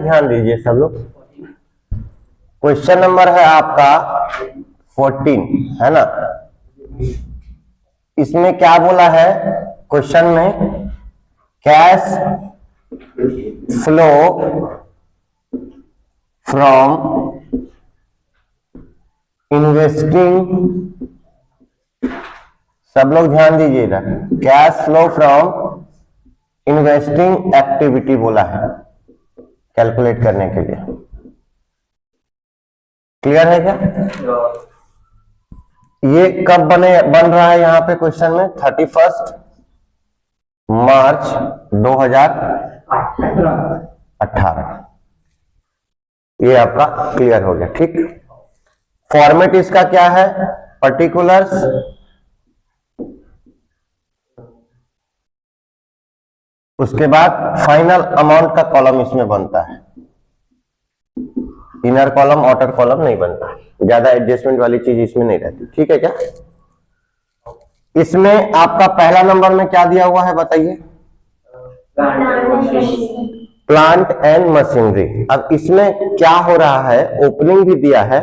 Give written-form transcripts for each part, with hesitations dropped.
ध्यान दीजिए सब लोग। क्वेश्चन नंबर है आपका 14, है ना। इसमें क्या बोला है क्वेश्चन में, कैश फ्लो फ्रॉम इन्वेस्टिंग, सब लोग ध्यान दीजिएगा, cash flow from investing activity बोला है कैलकुलेट करने के लिए। क्लियर है क्या? ये कब बन रहा है यहाँ पे क्वेश्चन में, 31 मार्च 2018। ये आपका क्लियर हो गया, ठीक। फॉर्मेट इसका क्या है, पर्टिकुलर्स, उसके बाद फाइनल अमाउंट का कॉलम इसमें बनता है, इनर कॉलम आउटर कॉलम नहीं बनता, ज्यादा एडजस्टमेंट वाली चीज इसमें नहीं रहती, ठीक है क्या। इसमें आपका पहला नंबर में क्या दिया हुआ है बताइए, प्लांट एंड मशीनरी। अब इसमें क्या हो रहा है, ओपनिंग भी दिया है,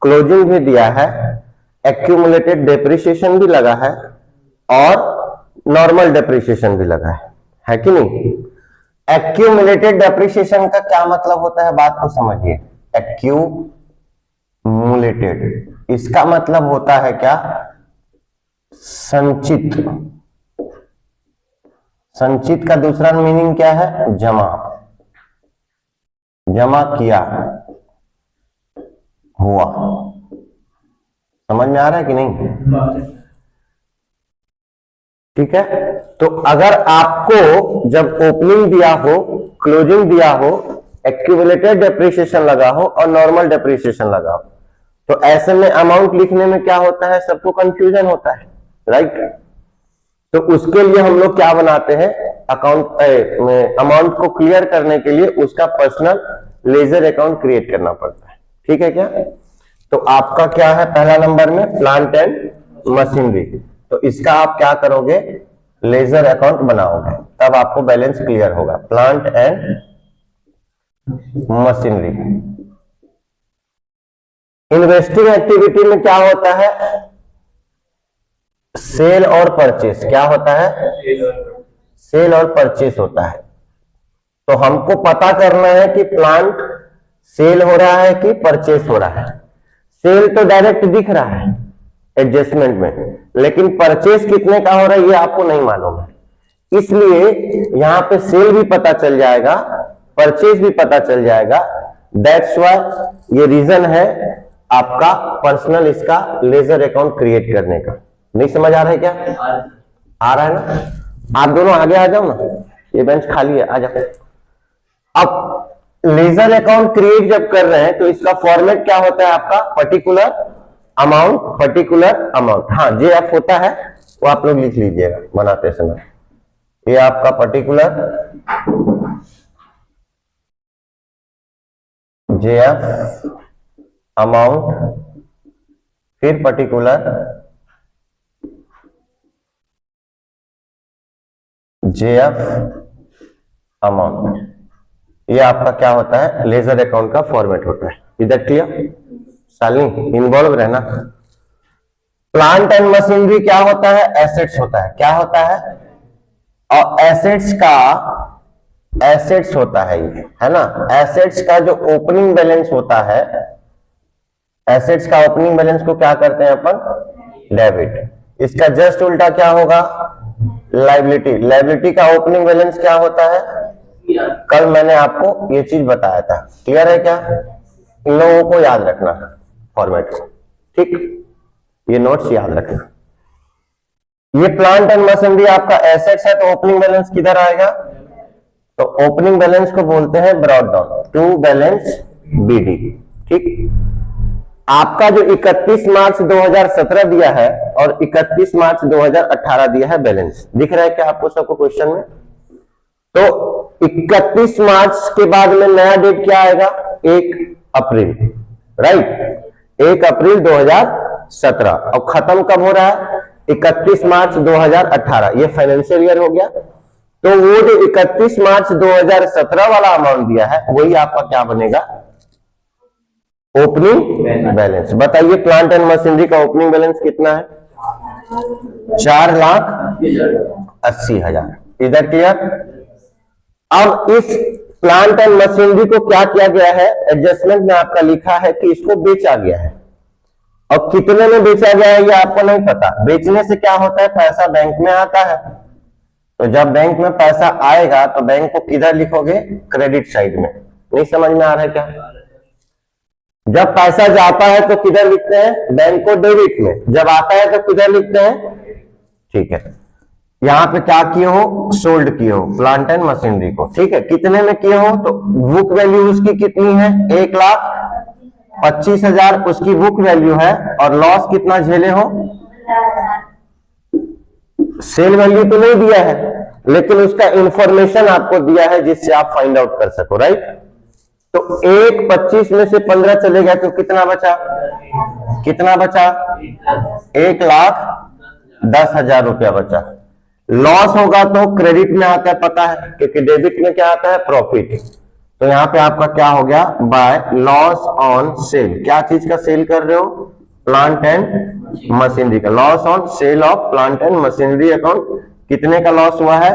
क्लोजिंग भी दिया है, एक्यूमुलेटेड डेप्रिसिएशन भी लगा है और नॉर्मल डेप्रिसिएशन भी लगा है कि नहीं। एक्यूमुलेटेड डेप्रिसिएशन का क्या मतलब होता है, बात को समझिए। एक्यूमुलेटेड, इसका मतलब होता है क्या, संचित। संचित का दूसरा मीनिंग क्या है, जमा, जमा किया हुआ। समझ में आ रहा है कि नहीं? ठीक है। तो अगर आपको जब ओपनिंग दिया हो, क्लोजिंग दिया हो, एक्यूमुलेटेड डेप्रिसिएशन लगा हो और नॉर्मल डेप्रिसिएशन लगा हो, तो ऐसे में अमाउंट लिखने में क्या होता है, सबको कंफ्यूजन होता है, राइट। तो उसके लिए हम लोग क्या बनाते हैं, अमाउंट को क्लियर करने के लिए उसका पर्सनल लेजर अकाउंट क्रिएट करना पड़ता है, ठीक है क्या। तो आपका क्या है पहला नंबर में, प्लांट एंड मशीनरी। तो इसका आप क्या करोगे, लेजर अकाउंट बनाओगे, तब आपको बैलेंस क्लियर होगा। Plant and machinery. Investing activity में क्या होता है, सेल और परचेस। क्या होता है, सेल और परचेस होता है। तो हमको पता करना है कि प्लांट सेल हो रहा है कि परचेस हो रहा है। सेल तो डायरेक्ट दिख रहा है एडजस्टमेंट में, लेकिन परचेस कितने का हो रहा है ये आपको नहीं मालूम है, इसलिए यहां पे सेल भी पता चल जाएगा, परचेस भी पता चल जाएगा। दैट्स व्हाई ये रीजन है आपका पर्सनल इसका लेजर अकाउंट क्रिएट करने का। नहीं समझ आ रहा है क्या? आ रहा है ना। आप दोनों आगे आ जाओ ना, ये बेंच खाली है, आ जाओ। अब लेजर अकाउंट क्रिएट जब कर रहे हैं तो इसका फॉर्मेट क्या होता है आपका, पर्टिकुलर अमाउंट, पर्टिकुलर अमाउंट। हाँ, जेएफ होता है वो आप लोग लिख लीजिएगा बनाते समय। ये आपका पर्टिकुलर जेएफ अमाउंट, फिर पर्टिकुलर जेएफ अमाउंट। ये आपका क्या होता है, लेजर अकाउंट का फॉर्मेट होता है। इधर क्लियर, शालिनी इन्वॉल्व रहना। प्लांट एंड मशीनरी क्या होता है, एसेट्स होता है। क्या होता है, और एसेट्स का एसेट्स होता है ये, है ना। एसेट्स का जो ओपनिंग बैलेंस होता है, एसेट्स का ओपनिंग बैलेंस को क्या करते हैं अपन, डेबिट। इसका जस्ट उल्टा क्या होगा, लायबिलिटी। लायबिलिटी का ओपनिंग बैलेंस क्या होता है, कल मैंने आपको ये चीज बताया था। क्लियर है क्या? इन लोगों को याद रखना फॉर्मेट को, ठीक। ये नोट्स याद रखना। ये प्लांट एंड मशीनरी आपका एसेट्स है, तो ओपनिंग बैलेंस किधर आएगा, तो ओपनिंग बैलेंस को बोलते हैं brought down to balance BD, ठीक। आपका जो 31 मार्च 2017 दिया है और 31 मार्च 2018 दिया है, बैलेंस दिख रहा है क्या आपको सबको क्वेश्चन में? तो 31 मार्च के बाद में नया डेट क्या आएगा, 1 अप्रैल, राइट। 1 अप्रैल 2017। और खत्म कब हो रहा है, 31 मार्च 2018। ये फाइनेंशियल ईयर हो गया। तो वो जो 31 मार्च 2017 वाला अमाउंट दिया है वही आपका क्या बनेगा, ओपनिंग बैलेंस। बताइए प्लांट एंड मशीनरी का ओपनिंग बैलेंस कितना है, 4,80,000। इधर क्लियर। अब इस प्लांट एंड मशीनरी को क्या किया गया है, एडजस्टमेंट में आपका लिखा है कि इसको बेचा गया है। और कितने में बेचा गया है ये आपको नहीं पता। बेचने से क्या होता है, पैसा बैंक में आता है। तो जब बैंक में पैसा आएगा तो बैंक को किधर लिखोगे, क्रेडिट साइड में। नहीं समझ में आ रहा है क्या? जब पैसा जाता है तो किधर लिखते हैं, बैंक को डेबिट में। जब आता है तो किधर लिखते हैं, ठीक है। यहां पे क्या किए हो, सोल्ड किए हो प्लांट एंड मशीनरी को, ठीक है। कितने में किए हो, तो बुक वैल्यू उसकी कितनी है, 1,25,000 उसकी बुक वैल्यू है। और लॉस कितना झेले हो, सेल वैल्यू तो नहीं दिया है लेकिन उसका इंफॉर्मेशन आपको दिया है जिससे आप फाइंड आउट कर सको, राइट। तो 1,25 में से 15 चले गया तो कितना बचा, कितना बचा, 1,10,000 रुपया बचा। लॉस होगा तो क्रेडिट में आता है, पता है, क्योंकि डेबिट में क्या आता है, प्रॉफिट। तो यहां पे आपका क्या हो गया, बाय लॉस ऑन सेल। क्या चीज का सेल कर रहे हो, प्लांट एंड मशीनरी का। Loss on sale of plant and machinery account, कितने का लॉस हुआ है,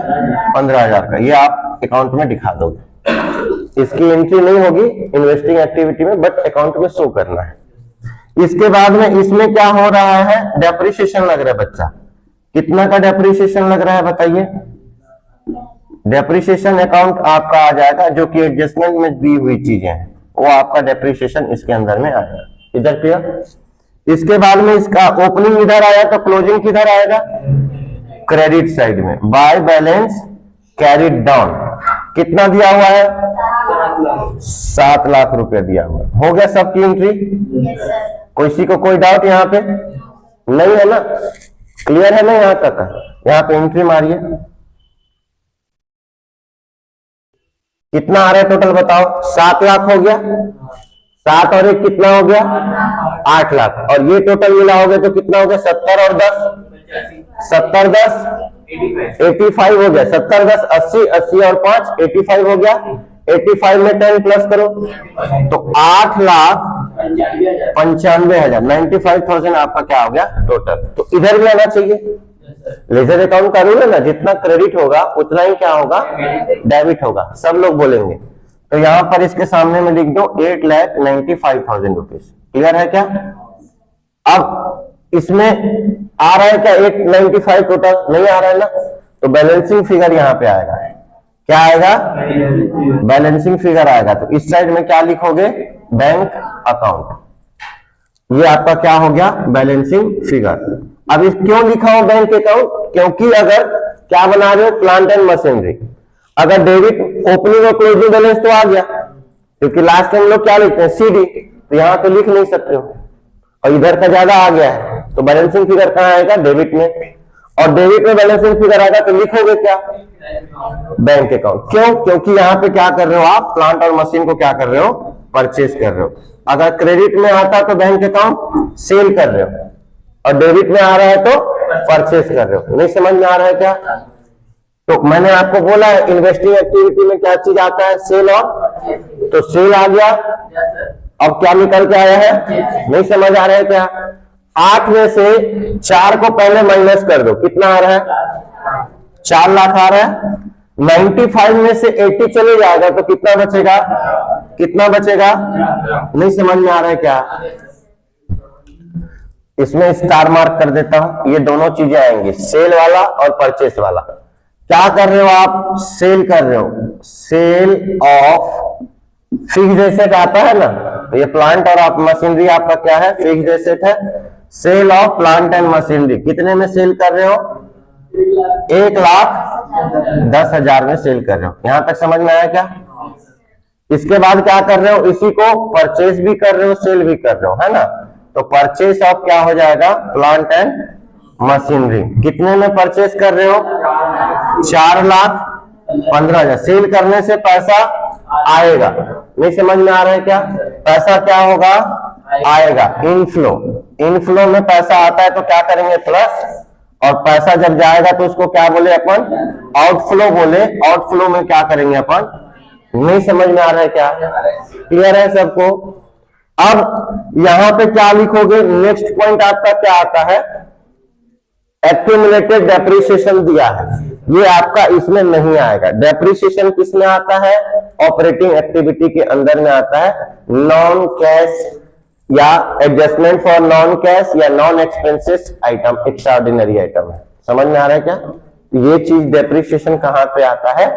15,000 का। ये आप अकाउंट में दिखा दोगे। इसकी एंट्री नहीं होगी इन्वेस्टिंग एक्टिविटी में, बट अकाउंट में शो करना है। इसके बाद में इसमें क्या हो रहा है, डेप्रिसिएशन लग रहा है बच्चा। कितना का डेप्रिसिएशन लग रहा है बताइए। डेप्रिसिएशन अकाउंट आपका आ जाएगा, जो कि एडजस्टमेंट में दी हुई चीजें हैं, वो आपका डेप्रिसिएशन इसके अंदर में आएगा। इधर क्लियर। इसके बाद में इसका ओपनिंग इधर आया तो क्लोजिंग किधर आएगा, क्रेडिट साइड में। बाय बैलेंस कैरिड डाउन, कितना दिया हुआ है, 7 लाख रुपया दिया हुआ है। हो गया सबकी एंट्री। किसी को कोई डाउट यहाँ पे नहीं है ना, क्लियर है ना यहां तक। यहां पे एंट्री मारिए, कितना आ रहा है टोटल बताओ, 7 लाख हो गया। 7 और 1 कितना हो गया, 8 लाख। और ये टोटल मिला हो गया तो कितना हो गया, 70 और 10, 70 10 85 हो गया। 70 10 80, 80 और 5 85 हो गया। 85 में 10 प्लस करो तो 8,95,000, 95,000 आपका क्या हो गया टोटल। तो इधर भी आना चाहिए। लेजर अकाउंट का रूल है ना, जितना क्रेडिट होगा उतना ही क्या होगा, डेबिट होगा। सब लोग बोलेंगे। तो यहां पर इसके सामने में लिख दो 8,95,000 रुपीज। क्लियर है क्या। अब इसमें आ रहा है क्या, 895 टोटल नहीं आ रहा है ना, तो बैलेंसिंग फिगर यहां पे आएगा। क्या आएगा, बैलेंसिंग फिगर आएगा। तो इस साइड में क्या लिखोगे, बैंक अकाउंट। ये आपका क्या हो गया, बैलेंसिंग फिगर। अब इस क्यों लिखा हो बैंक अकाउंट, क्योंकि अगर क्या बना रहे हो, प्लांट एंड मशीनरी, अगर डेबिट ओपनिंग और क्लोजिंग बैलेंस तो आ गया, क्योंकि लास्ट टाइम लोग क्या लिखते हैं, सीडी, तो यहां तो लिख नहीं सकते हो। और इधर का ज्यादा आ गया है तो बैलेंसिंग फिगर कहां आएगा, डेबिट में। और डेबिट में बैलेंसिंग फिगर आएगा तो लिखोगे क्या, बैंक अकाउंट। क्यों, क्योंकि यहां पे क्या कर रहे हो आप, प्लांट और मशीन को क्या कर रहे हो, परचेज कर रहे हो। अगर क्रेडिट में आता तो बैंक अकाउंट सेल कर रहे हो, और डेबिट में आ रहा है तो परचेज कर रहे हो। नहीं समझ में आ रहा है क्या। तो मैंने आपको बोला है इन्वेस्टिंग एक्टिविटी में क्या चीज आता है, सेल ऑफ, तो सेल आ गया। अब क्या निकल के आया है, नहीं समझ आ रहा है क्या। 8 में से 4 को पहले माइनस कर दो, कितना आ रहा है, 4 लाख आ रहा है। 95 में से 80 चले जाएगा तो कितना बचेगा, कितना बचेगा, नहीं समझ में आ रहा है क्या। इसमें स्टार मार्क कर देता हूं, ये दोनों चीजें आएंगी, सेल वाला और परचेस वाला। क्या कर रहे हो आप, सेल कर रहे हो, सेल ऑफ फिक्स्ड एसेट आता है ना, तो ये प्लांट और आप मशीनरी आपका क्या है, फिक्स्ड एसेट है। Sale of plant and machinery, कितने में सेल कर रहे हो, 1,10,000 में सेल कर रहे हो। यहां तक समझ में आया क्या। इसके बाद क्या कर रहे हो, इसी को परचेज भी कर रहे हो, सेल भी कर रहे हो, है ना। तो परचेज ऑफ क्या हो जाएगा, प्लांट एंड मशीनरी। कितने में परचेज कर रहे हो, 4,15,000। सेल करने से पैसा आएगा, नहीं समझ में आ रहा है क्या। पैसा क्या होगा, आएगा, इनफ्लो। इनफ्लो में पैसा आता है तो क्या करेंगे, प्लस, और पैसा जब जाएगा तो उसको क्या बोले अपन, आउटफ्लो बोले। आउटफ्लो में क्या करेंगे अपन, नहीं समझ में आ रहा है क्या, क्लियर है सबको। अब यहां पे क्या लिखोगे, नेक्स्ट पॉइंट आपका क्या आता है, एक्यूमुलेटेड डेप्रिसिएशन दिया है, ये आपका इसमें नहीं आएगा। डेप्रिसिएशन किसमें आता है, ऑपरेटिंग एक्टिविटी के अंदर में आता है, नॉन कैश या एडजस्टमेंट फॉर नॉन कैश या non expenses item, extraordinary item है। समझ में आ रहा है क्या, ये चीज डेप्रिसिएशन कहां पे आता है,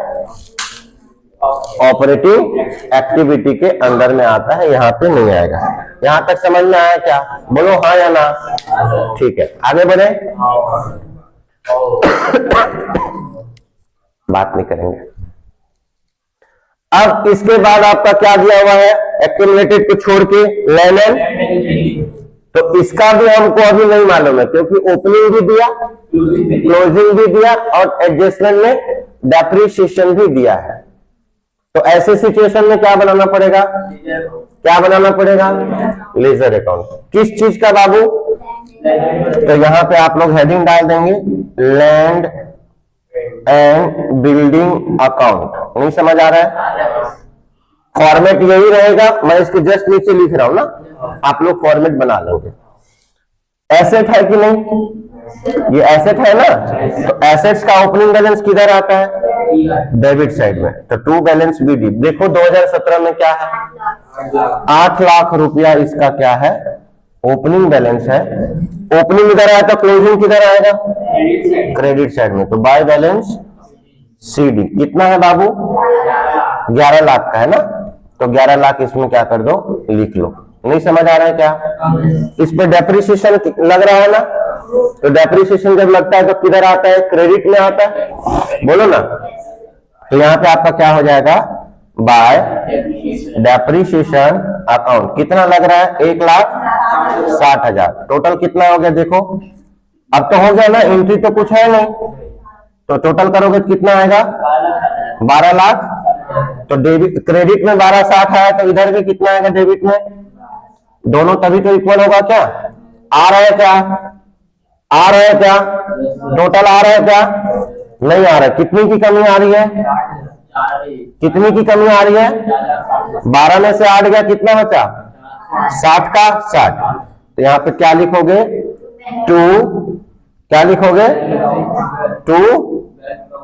ऑपरेटिंग एक्टिविटी के अंदर में आता है, यहां पे नहीं आएगा। यहां तक समझ में आया क्या, बोलो हाँ या ना, ठीक है आगे बढ़े। बात नहीं करेंगे। अब इसके बाद आपका क्या दिया हुआ है, एक्यूमुलेटेड को छोड़ के लैंड, तो इसका भी हमको अभी नहीं मालूम है, क्योंकि ओपनिंग भी दिया, क्लोजिंग भी दिया और एडजस्टमेंट में डेप्रिसिएशन भी दिया है। तो ऐसे सिचुएशन में क्या बनाना पड़ेगा, क्या बनाना पड़ेगा, लेजर अकाउंट। किस चीज का बाबू, तो यहां पे आप लोग हेडिंग डाल देंगे, लैंड एंड बिल्डिंग अकाउंट। नहीं समझ आ रहा है, फॉर्मेट यही रहेगा, मैं इसके जस्ट नीचे लिख रहा हूं ना, आप लोग फॉर्मेट बना लेंगे। एसेट है कि नहीं, ये एसेट है ना, तो एसेट्स का ओपनिंग बैलेंस किधर आता है, डेबिट साइड में, तो टू बैलेंस बी डी। देखो 2017 में क्या है, 8 लाख रुपया इसका क्या है, ओपनिंग बैलेंस है। ओपनिंग इधर आया तो क्लोजिंग किधर आएगा, क्रेडिट साइड में, तो बाय बैलेंस सी डी कितना है बाबू, 11 लाख का है ना, तो 11 लाख इसमें क्या कर दो, लिख लो। नहीं समझ आ रहा है क्या, इस पे डेप्रिसिएशन लग रहा है ना, तो डेप्रिसिएशन जब लगता है तो किधर आता है, क्रेडिट में आता है, बोलो ना। तो यहाँ पे आपका क्या हो जाएगा, बाय डेप्रिसिएशन अकाउंट कितना लग रहा है, 1,60,000। टोटल कितना हो गया देखो, अब तो हो गया ना, एंट्री तो कुछ है नहीं, तो टोटल करोगे तो कितना आएगा, 12 लाख। तो डेबिट क्रेडिट में 12,60 आया, तो इधर भी कितना आएगा डेबिट में, दोनों तभी तो इक्वल होगा क्या, आ रहा है क्या, आ रहा है क्या, टोटल आ रहा है क्या, नहीं आ रहा है। कितनी की कमी आ रही है, कितनी की कमी आ रही है, 12 में से 8 गया, कितना बचा, 60 का 60। तो यहाँ पे क्या लिखोगे, टू, क्या लिखोगे, टू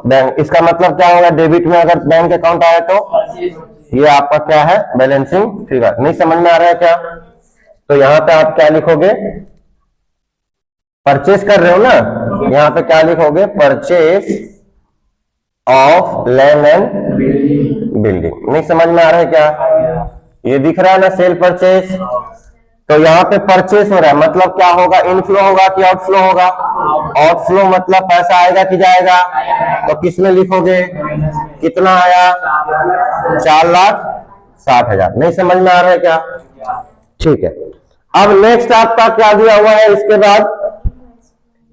बैंक। इसका मतलब क्या होगा, डेबिट में अगर बैंक अकाउंट आया तो ये आपका क्या है, बैलेंसिंग फिगर। नहीं समझ में आ रहा है क्या, तो यहाँ पे आप क्या लिखोगे, परचेस कर रहे हो ना, यहाँ पे क्या लिखोगे, purchase of land and building. नहीं समझ में आ रहा है क्या, ये दिख रहा है ना, सेल परचेस, तो यहाँ पे परचेस हो रहा है, मतलब क्या होगा, इनफ्लो होगा कि आउटफ्लो होगा, आउटफ्लो मतलब पैसा आएगा कि जाएगा, तो किसमें लिखोगे, कितना आया, 4,60,000। नहीं समझ में आ रहा है क्या, ठीक है। अब नेक्स्ट आपका क्या दिया हुआ है, इसके बाद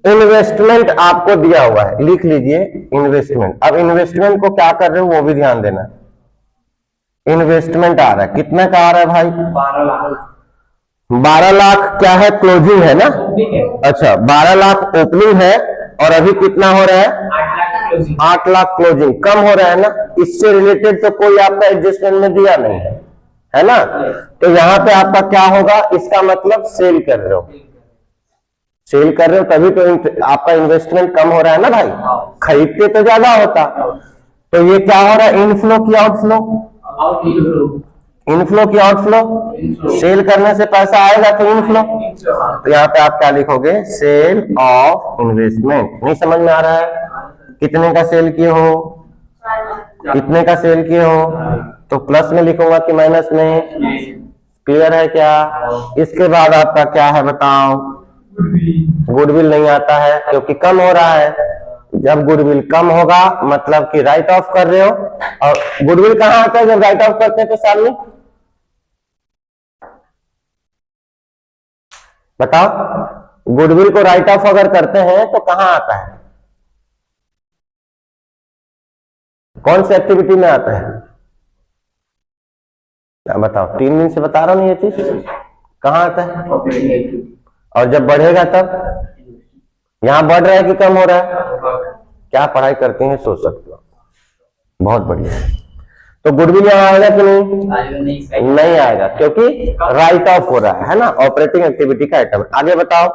इन्वेस्टमेंट आपको दिया हुआ है, लिख लीजिए इन्वेस्टमेंट। अब इन्वेस्टमेंट को क्या कर रहे हो वो भी ध्यान देना। इन्वेस्टमेंट आ रहा है, कितना का आ रहा है भाई, 12 लाख क्या है, क्लोजिंग है ना, अच्छा 12 लाख ओपनिंग है, और अभी कितना हो रहा है, 8 लाख क्लोजिंग, कम हो रहा है ना, इससे रिलेटेड तो कोई आपका एडजस्टमेंट में दिया नहीं है ना, तो यहां पे आपका क्या होगा, इसका मतलब सेल कर रहे हो, सेल कर रहे हो तभी तो आपका इन्वेस्टमेंट कम हो रहा है ना भाई, खरीदते तो ज्यादा होता। तो ये क्या हो रहा है, इनफ्लो की आउटफ्लो, इनफ्लो की आउटफ्लो, सेल करने से पैसा आएगा तो इनफ्लो, तो यहाँ पे आप क्या लिखोगे, सेल ऑफ इन्वेस्टमेंट। नहीं समझ में आ रहा है, कितने का सेल किए हो, कितने का सेल किए हो, तो प्लस में लिखूंगा कि माइनस में, क्लियर है क्या। इसके बाद आपका क्या है बताओ, गुडविल नहीं आता है क्योंकि कम हो रहा है। जब गुडविल कम होगा मतलब कि राइट ऑफ कर रहे हो, और गुडविल कहाँ आता है जब राइट ऑफ करते हैं तो साल में, बताओ, गुडविल को राइट ऑफ अगर करते हैं तो कहां आता है, कौन सी एक्टिविटी में आता है, क्या बताओ, 3 दिन से बता रहा हूं ये चीज, कहां आता है, और जब बढ़ेगा तब यहाँ बढ़ रहा है कि कम हो रहा है? क्या पढ़ाई करते हैं सोच सकते हो। बहुत बढ़िया। तो गुडविल यहाँ आएगा कि नहीं? नहीं आएगा, क्योंकि राइट ऑफ हो रहा है ना, ऑपरेटिंग एक्टिविटी का आइटम। आगे बताओ।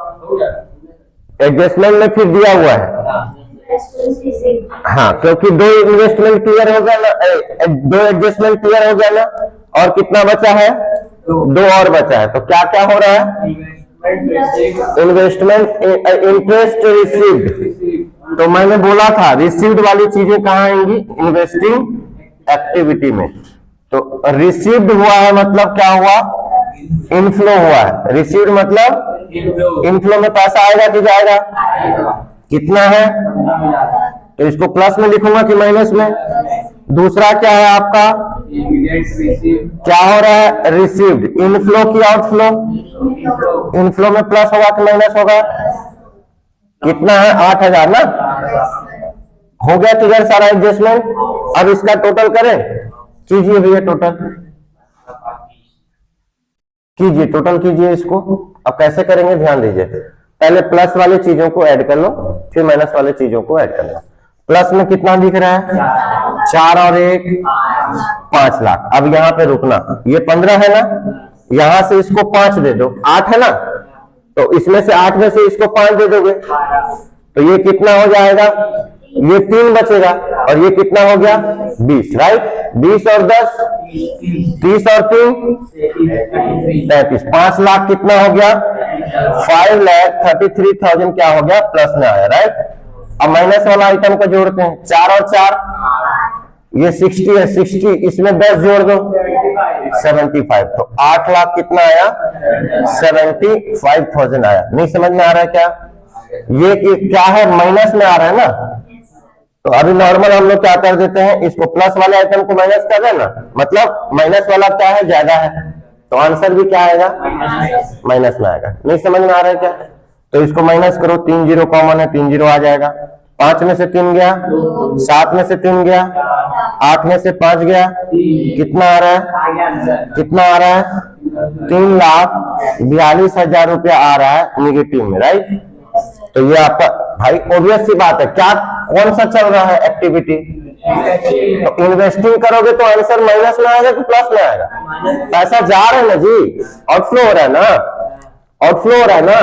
एडजस्टमेंट में फिर दिया हुआ है, हाँ, क्योंकि दो इन्वेस्टमेंट क्लियर हो गया ना, दो एडजस्टमेंट क्लियर हो गया ना, और कितना बचा है? दो और बचा है। तो क्या क्या हो रहा है? Investment, interest received. तो मैंने बोला था रिसीव्ड वाली चीजें कहाँ आएंगी? इन्वेस्टिंग एक्टिविटी में। तो रिसीव्ड हुआ है मतलब क्या हुआ? इनफ्लो हुआ है। रिसीव्ड मतलब इनफ्लो में पैसा आएगा कि जाएगा? कितना है? तो इसको प्लस में लिखूंगा कि माइनस में? दूसरा क्या है आपका? क्या हो रहा है? रिसीव्ड। इनफ्लो की आउटफ्लो? इनफ्लो में प्लस होगा कि माइनस होगा? कितना है? 8,000 ना। हो गया क्लियर सारा एडजस्टमेंट। अब इसका टोटल करें? कीजिए भैया, टोटल कीजिए, टोटल कीजिए इसको। अब कैसे करेंगे ध्यान दीजिए। पहले प्लस वाली चीजों को ऐड कर लो, फिर माइनस वाली चीजों को ऐड कर लो। प्लस में कितना दिख रहा है? 4 और 1 5 लाख। अब यहाँ पे रुकना, ये 15 है ना, यहां से इसको 5 दे दो, 8 है ना, तो इसमें से 8 में से इसको 5 दे दोगे, तो ये कितना हो जाएगा? ये 3 बचेगा, और ये कितना हो गया? 20, राइट। 20 और 10 30 और 3 35। 5 लाख कितना हो गया? 5,33,000 क्या हो गया? प्लस में आया, राइट। अब माइनस वाला आइटम को जोड़ते हैं। 4 और 4 ये 60 है, 60 इसमें 10 जोड़ दो, 75। तो 8 लाख कितना आया? 75,000 आया। नहीं समझ में आ रहा है क्या? ये क्या है? माइनस में आ रहा है ना। तो अभी नॉर्मल हम लोग क्या कर देते हैं, इसको प्लस वाले आइटम को माइनस कर देना, मतलब माइनस वाला क्या है? ज्यादा है, तो आंसर भी क्या आएगा? माइनस में आएगा। नहीं समझ में आ रहा है क्या? तो इसको माइनस करो, 3 जीरो कॉमन है, 3 जीरो आ जाएगा। 5 में से 3 गया, 7 में से 3 गया, 8 में से 5 गया, कितना आ रहा है? कितना आ रहा है? 3,42,000 रुपया आ रहा है निगेटिव में, राइट। तो ये आपका भाई ऑब्वियस सी बात है, क्या कौन सा चल रहा है एक्टिविटी? तो इन्वेस्टिंग करोगे तो आंसर माइनस में आएगा कि प्लस में आएगा? पैसा जा रहा है ना जी, आउटफ्लो हो रहा है ना, आउटफ्लो हो रहा है ना,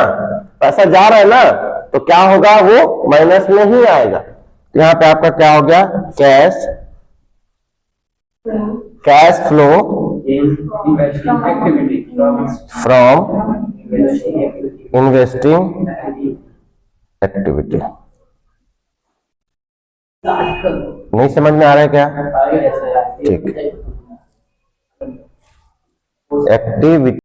पैसा जा रहा है ना, तो क्या होगा? वो माइनस में ही आएगा। यहाँ पे आपका क्या हो गया? Cash flow from investing activity. नहीं समझ में आ रहा है क्या? ठीक है। एक्टिविटी